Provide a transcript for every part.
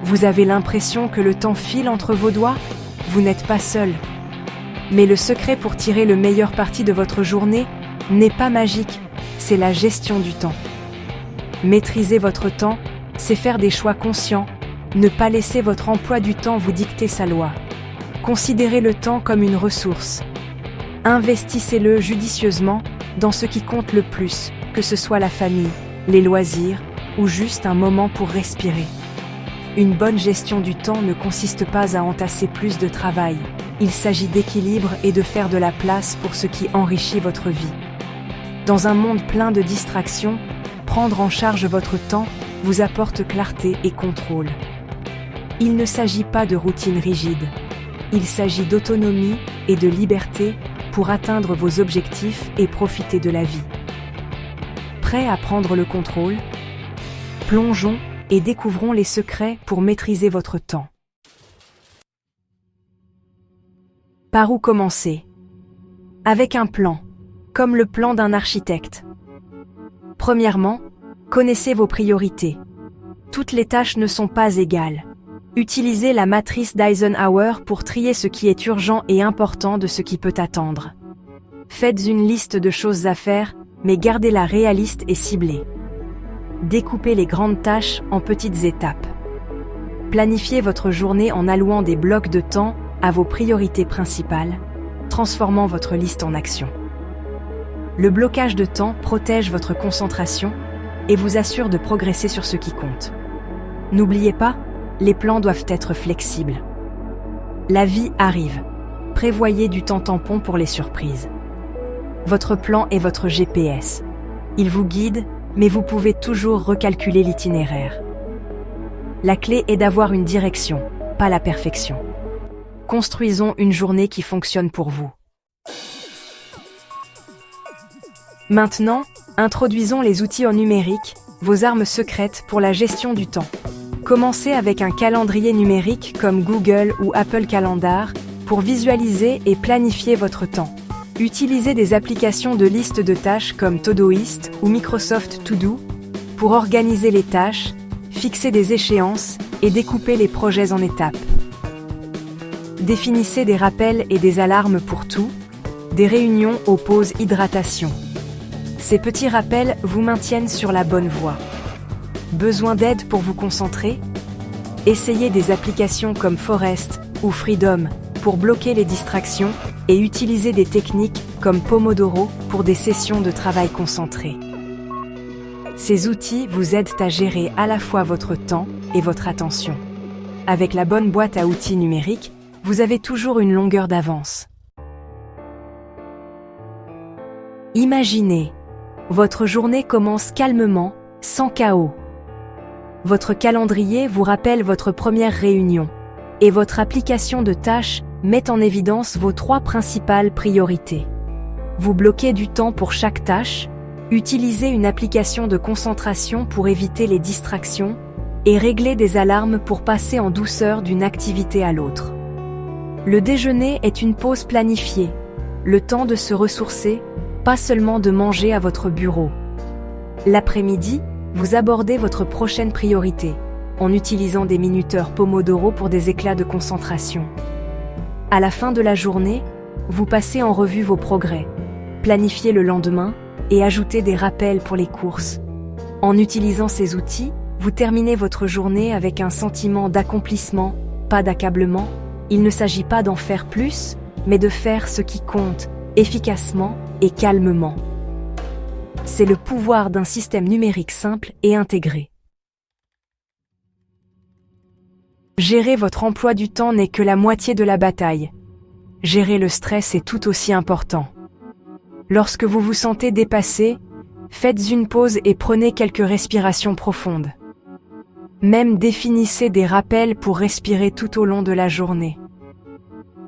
Vous avez l'impression que le temps file entre vos doigts? Vous n'êtes pas seul. Mais le secret pour tirer le meilleur parti de votre journée n'est pas magique, c'est la gestion du temps. Maîtriser votre temps, c'est faire des choix conscients, ne pas laisser votre emploi du temps vous dicter sa loi. Considérez le temps comme une ressource. Investissez-le judicieusement dans ce qui compte le plus, que ce soit la famille, les loisirs ou juste un moment pour respirer. Une bonne gestion du temps ne consiste pas à entasser plus de travail. Il s'agit d'équilibre et de faire de la place pour ce qui enrichit votre vie. Dans un monde plein de distractions, prendre en charge votre temps vous apporte clarté et contrôle. Il ne s'agit pas de routine rigide. Il s'agit d'autonomie et de liberté pour atteindre vos objectifs et profiter de la vie. Prêt à prendre le contrôle? Plongeons et découvrons les secrets pour maîtriser votre temps. Par où commencer? Avec un plan, comme le plan d'un architecte. Premièrement, connaissez vos priorités. Toutes les tâches ne sont pas égales. Utilisez la matrice d'Eisenhower pour trier ce qui est urgent et important de ce qui peut attendre. Faites une liste de choses à faire, mais gardez-la réaliste et ciblée. Découpez les grandes tâches en petites étapes. Planifiez votre journée en allouant des blocs de temps à vos priorités principales, transformant votre liste en action. Le blocage de temps protège votre concentration et vous assure de progresser sur ce qui compte. N'oubliez pas, les plans doivent être flexibles. La vie arrive. Prévoyez du temps tampon pour les surprises. Votre plan est votre GPS. Il vous guide, mais vous pouvez toujours recalculer l'itinéraire. La clé est d'avoir une direction, pas la perfection. Construisons une journée qui fonctionne pour vous. Maintenant, introduisons les outils en numérique, vos armes secrètes pour la gestion du temps. Commencez avec un calendrier numérique comme Google ou Apple Calendar pour visualiser et planifier votre temps. Utilisez des applications de liste de tâches comme Todoist ou Microsoft To Do pour organiser les tâches, fixer des échéances et découper les projets en étapes. Définissez des rappels et des alarmes pour tout, des réunions aux pauses hydratation. Ces petits rappels vous maintiennent sur la bonne voie. Besoin d'aide pour vous concentrer? Essayez des applications comme Forest ou Freedom pour bloquer les distractions et utilisez des techniques comme Pomodoro pour des sessions de travail concentré. Ces outils vous aident à gérer à la fois votre temps et votre attention. Avec la bonne boîte à outils numérique, vous avez toujours une longueur d'avance. Imaginez, votre journée commence calmement, sans chaos. Votre calendrier vous rappelle votre première réunion, et votre application de tâches met en évidence vos 3 principales priorités. Vous bloquez du temps pour chaque tâche, utilisez une application de concentration pour éviter les distractions, et réglez des alarmes pour passer en douceur d'une activité à l'autre. Le déjeuner est une pause planifiée, le temps de se ressourcer, pas seulement de manger à votre bureau. L'après-midi, vous abordez votre prochaine priorité, en utilisant des minuteurs Pomodoro pour des éclats de concentration. À la fin de la journée, vous passez en revue vos progrès, planifiez le lendemain et ajoutez des rappels pour les courses. En utilisant ces outils, vous terminez votre journée avec un sentiment d'accomplissement, pas d'accablement. Il ne s'agit pas d'en faire plus, mais de faire ce qui compte, efficacement et calmement. C'est le pouvoir d'un système numérique simple et intégré. Gérer votre emploi du temps n'est que la moitié de la bataille. Gérer le stress est tout aussi important. Lorsque vous vous sentez dépassé, faites une pause et prenez quelques respirations profondes. Même définissez des rappels pour respirer tout au long de la journée.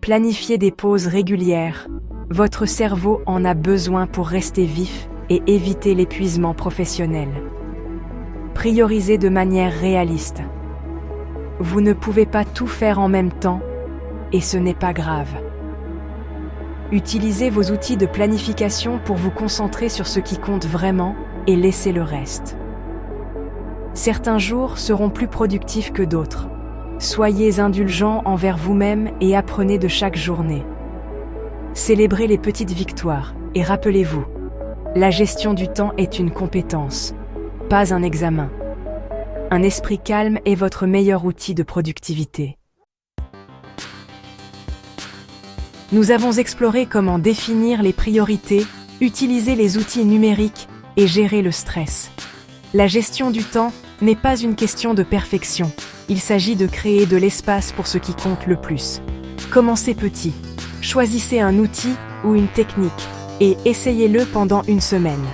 Planifiez des pauses régulières. Votre cerveau en a besoin pour rester vif et éviter l'épuisement professionnel. Priorisez de manière réaliste. Vous ne pouvez pas tout faire en même temps, et ce n'est pas grave. Utilisez vos outils de planification pour vous concentrer sur ce qui compte vraiment et laissez le reste. Certains jours seront plus productifs que d'autres. Soyez indulgent envers vous-même et apprenez de chaque journée. Célébrez les petites victoires et rappelez-vous, la gestion du temps est une compétence, pas un examen. Un esprit calme est votre meilleur outil de productivité. Nous avons exploré comment définir les priorités, utiliser les outils numériques et gérer le stress. La gestion du temps n'est pas une question de perfection. Il s'agit de créer de l'espace pour ce qui compte le plus. Commencez petit. Choisissez un outil ou une technique et essayez-le pendant une semaine.